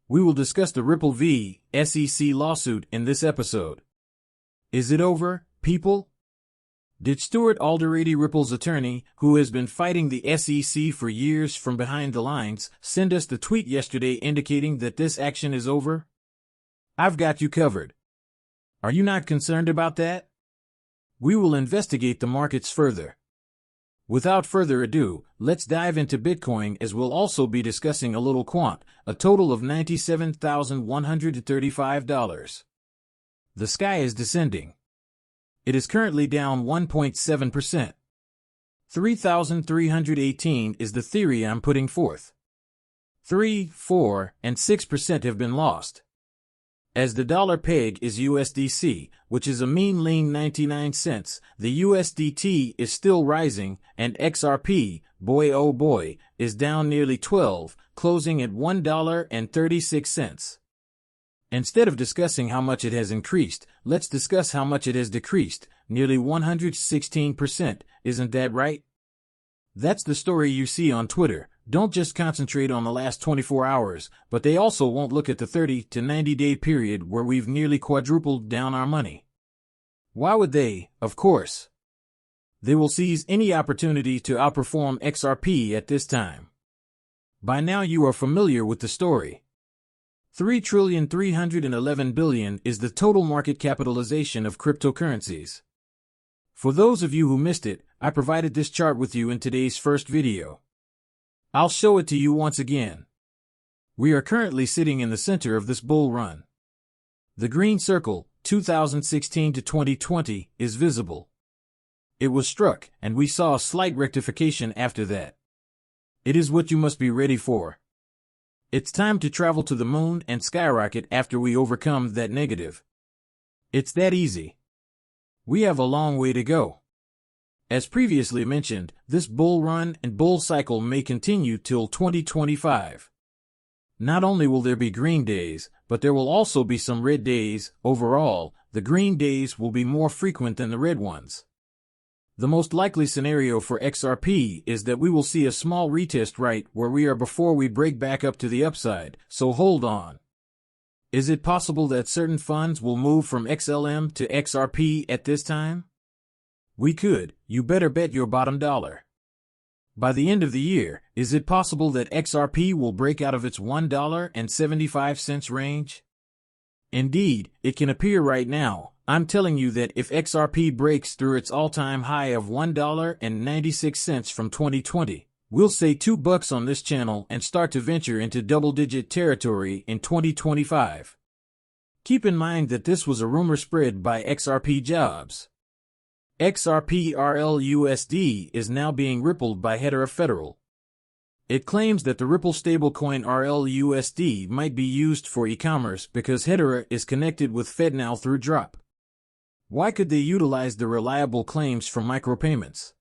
We will discuss the Ripple v. SEC lawsuit in this episode. Is it over, people? Did Stuart Alderete, Ripple's attorney, who has been fighting the SEC for years from behind the lines, send us the tweet yesterday indicating that this action is over? I've got you covered. Are you not concerned about that? We will investigate the markets further. Without further ado, let's dive into Bitcoin, as we'll also be discussing a little quant, a total of $97,135. The sky is descending. It is currently down 1.7%. 3,318 is the theory I'm putting forth. 3, 4, and 6% have been lost. As the dollar peg is USDC, which is a mean lean 99 cents, the USDT is still rising, and XRP, boy oh boy, is down nearly 12, closing at $1.36. Instead of discussing how much it has increased, let's discuss how much it has decreased, nearly 116%, isn't that right? That's the story you see on Twitter. Don't just concentrate on the last 24 hours, but they also won't look at the 30 to 90-day period where we've nearly quadrupled down our money. Why would they? Of course. They will seize any opportunity to outperform XRP at this time. By now you are familiar with the story. $3,311 billion is the total market capitalization of cryptocurrencies. For those of you who missed it, I provided this chart with you in today's first video. I'll show it to you once again. We are currently sitting in the center of this bull run. The green circle, 2016 to 2020, is visible. It was struck, and we saw a slight rectification after that. It is what you must be ready for. It's time to travel to the moon and skyrocket after we overcome that negative. It's that easy. We have a long way to go. As previously mentioned, this bull run and bull cycle may continue till 2025. Not only will there be green days, but there will also be some red days. Overall, the green days will be more frequent than the red ones. The most likely scenario for XRP is that we will see a small retest right where we are before we break back up to the upside, so hold on. Is it possible that certain funds will move from XLM to XRP at this time? We could. You better bet your bottom dollar. By the end of the year, is it possible that XRP will break out of its $1.75 range? Indeed, it can appear right now. I'm telling you that if XRP breaks through its all-time high of $1.96 from 2020, we'll say $2 on this channel and start to venture into double-digit territory in 2025. Keep in mind that this was a rumor spread by XRP Jobs. XRP RLUSD is now being rippled by Hedera Federal. It claims that the Ripple stablecoin RLUSD might be used for e-commerce because Hedera is connected with FedNow through Drop. Why could they utilize the reliable claims for micropayments?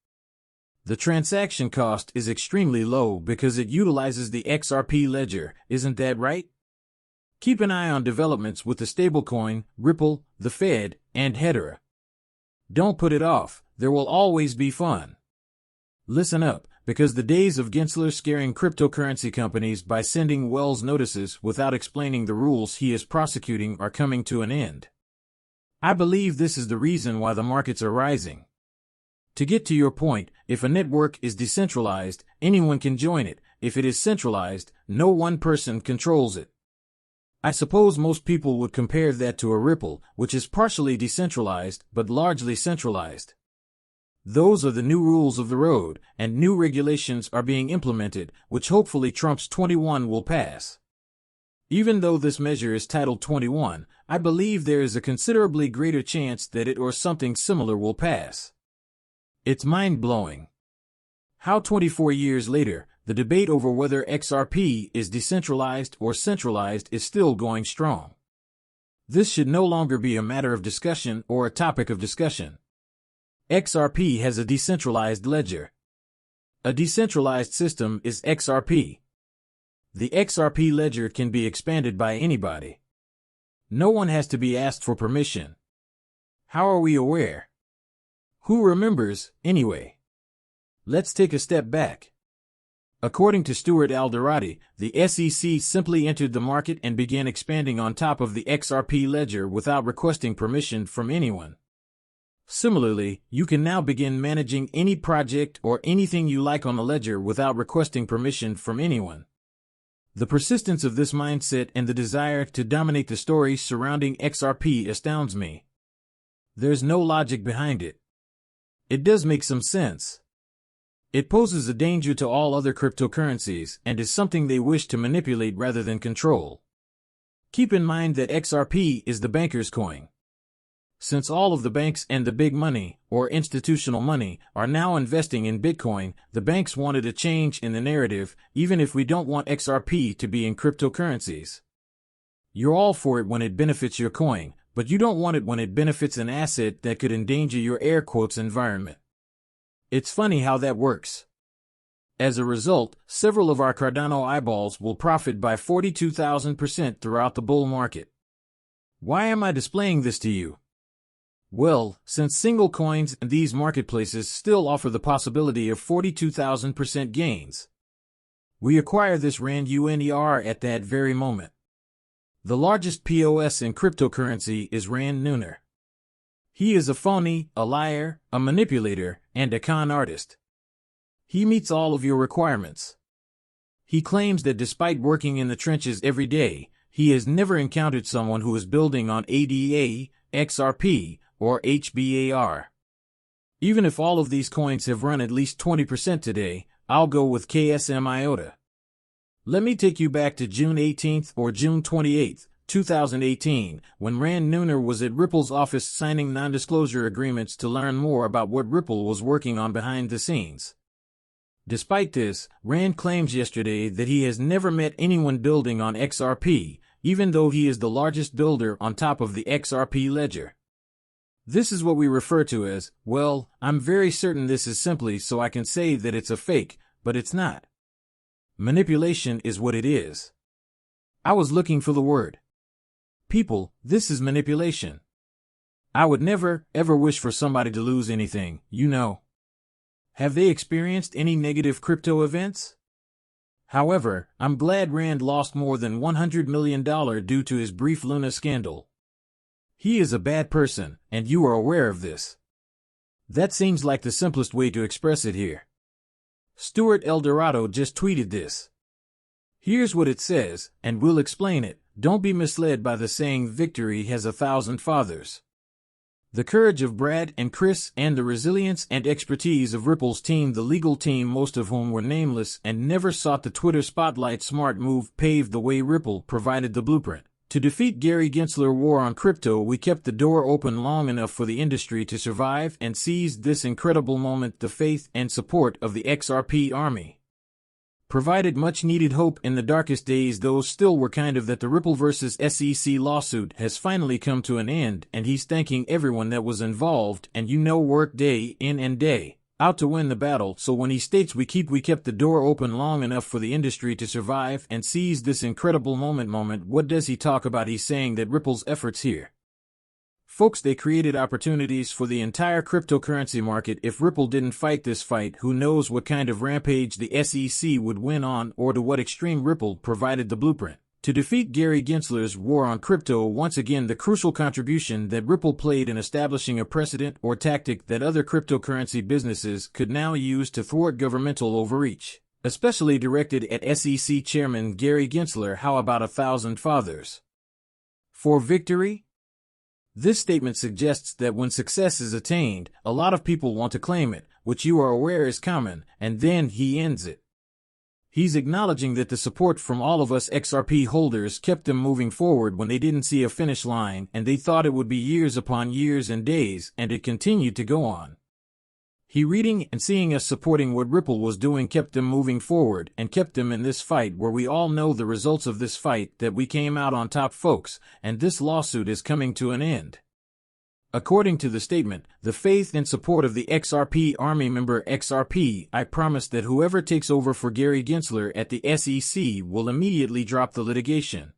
The transaction cost is extremely low because it utilizes the XRP ledger, isn't that right? Keep an eye on developments with the stablecoin, Ripple, the Fed, and Hedera. Don't put it off, there will always be fun. Listen up, because the days of Gensler scaring cryptocurrency companies by sending Wells notices without explaining the rules he is prosecuting are coming to an end. I believe this is the reason why the markets are rising. To get to your point, if a network is decentralized, anyone can join it. If it is centralized, no one person controls it. I suppose most people would compare that to a Ripple, which is partially decentralized but largely centralized. Those are the new rules of the road, and new regulations are being implemented, which hopefully Trump's 21 will pass. Even though this measure is titled 21, I believe there is a considerably greater chance that it or something similar will pass. It's mind-blowing. How 24 years later, the debate over whether XRP is decentralized or centralized is still going strong. This should no longer be a matter of discussion or a topic of discussion. XRP has a decentralized ledger. A decentralized system is XRP. The XRP ledger can be expanded by anybody. No one has to be asked for permission. How are we aware? Who remembers, anyway? Let's take a step back. According to Stuart Alderati, the SEC simply entered the market and began expanding on top of the XRP ledger without requesting permission from anyone. Similarly, you can now begin managing any project or anything you like on the ledger without requesting permission from anyone. The persistence of this mindset and the desire to dominate the story surrounding XRP astounds me. There's no logic behind it. It does make some sense. It poses a danger to all other cryptocurrencies and is something they wish to manipulate rather than control. Keep in mind that XRP is the banker's coin. Since all of the banks and the big money, or institutional money, are now investing in Bitcoin, the banks wanted a change in the narrative, even if we don't want XRP to be in cryptocurrencies. You're all for it when it benefits your coin, but you don't want it when it benefits an asset that could endanger your air quotes environment. It's funny how that works. As a result, several of our Cardano eyeballs will profit by 42,000% throughout the bull market. Why am I displaying this to you? Well, since single coins and these marketplaces still offer the possibility of 42,000% gains. We acquire this Rand UNER at that very moment. The largest POS in cryptocurrency is Rand Neuner. He is a phony, a liar, a manipulator, and a con artist. He meets all of your requirements. He claims that despite working in the trenches every day, he has never encountered someone who is building on ADA, XRP, or HBAR. Even if all of these coins have run at least 20% today, I'll go with KSM IOTA. Let me take you back to June 18th or June 28th, 2018, when Rand Neuner was at Ripple's office signing non-disclosure agreements to learn more about what Ripple was working on behind the scenes. Despite this, Rand claims yesterday that he has never met anyone building on XRP, even though he is the largest builder on top of the XRP ledger. This is what we refer to as, well, I'm very certain this is simply so I can say that it's a fake, but it's not. Manipulation is what it is. I was looking for the word. People, this is manipulation. I would never, ever wish for somebody to lose anything, you know. Have they experienced any negative crypto events? However, I'm glad Rand lost more than $100 million due to his brief Luna scandal. He is a bad person, and you are aware of this. That seems like the simplest way to express it here. Stuart Eldorado just tweeted this. Here's what it says, and we'll explain it. Don't be misled by the saying victory has 1,000 fathers. The courage of Brad and Chris and the resilience and expertise of Ripple's team, the legal team, most of whom were nameless and never sought the Twitter spotlight, smart move, paved the way. Ripple provided the blueprint. To defeat Gary Gensler war on crypto, we kept the door open long enough for the industry to survive and seized this incredible moment. The faith and support of the XRP army provided much-needed hope in the darkest days. Those still were kind of that. The Ripple vs. SEC lawsuit has finally come to an end, and he's thanking everyone that was involved and worked day in and day out to win the battle. So when he states we kept the door open long enough for the industry to survive and seize this incredible moment, what does he talk about? He's saying that Ripple's efforts here, folks, they created opportunities for the entire cryptocurrency market. If Ripple didn't fight this fight, who knows what kind of rampage the SEC would win on, or to what extreme. Ripple provided the blueprint to defeat Gary Gensler's war on crypto. Once again, the crucial contribution that Ripple played in establishing a precedent or tactic that other cryptocurrency businesses could now use to thwart governmental overreach, especially directed at SEC Chairman Gary Gensler. How about 1,000 fathers for victory? This statement suggests that when success is attained, a lot of people want to claim it, which you are aware is common, and then he ends it. He's acknowledging that the support from all of us XRP holders kept them moving forward when they didn't see a finish line and they thought it would be years upon years and days, and it continued to go on. He reading and seeing us supporting what Ripple was doing kept them moving forward and kept them in this fight where we all know the results of this fight, that we came out on top, folks, and this lawsuit is coming to an end. According to the statement, the faith and support of the XRP army member XRP, I promise that whoever takes over for Gary Gensler at the SEC will immediately drop the litigation.